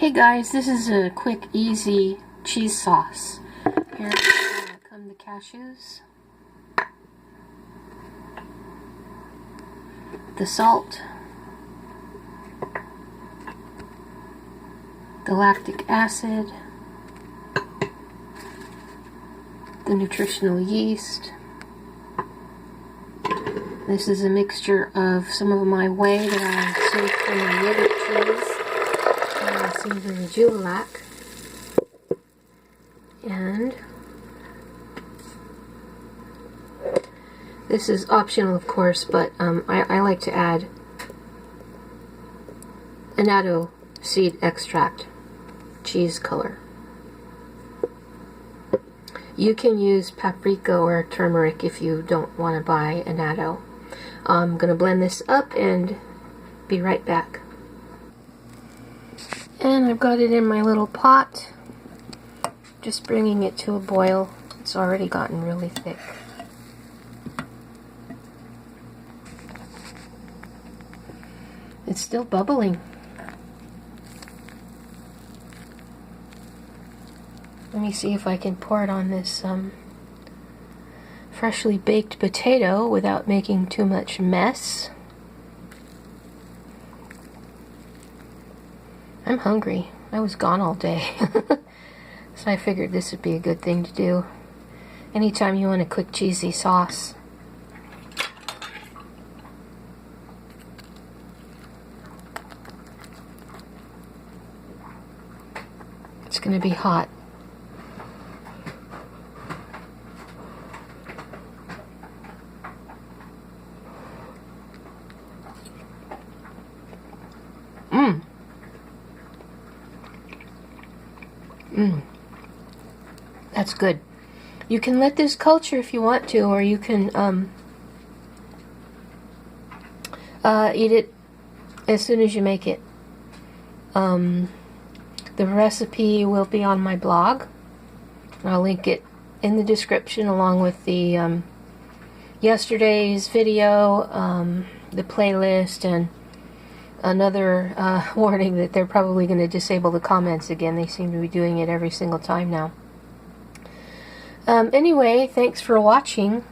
Hey guys, this is a quick, easy cheese sauce. Here come the cashews, the salt, the lactic acid, the nutritional yeast. This is a mixture of some of my whey that I saved from my yogurt cheese. Some of the Rejuvelac, and this is optional, of course, but I like to add annatto seed extract, cheese color. You can use paprika or turmeric if you don't want to buy annatto. I'm going to blend this up and be right back. And I've got it in my little pot, just bringing it to a boil. It's already gotten really thick. It's still bubbling. Let me see if I can pour it on this freshly baked potato without making too much mess. I'm hungry. I was gone all day. So I figured this would be a good thing to do anytime you want a quick cheesy sauce. It's going to be hot. That's good. You can let this culture if you want to, or you can eat it as soon as you make it. The recipe will be on my blog. I'll link it in the description along with the yesterday's video, the playlist, and another warning that they're probably going to disable the comments again. They seem to be doing it every single time now. Anyway, thanks for watching,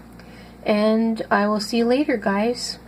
and I will see you later, guys.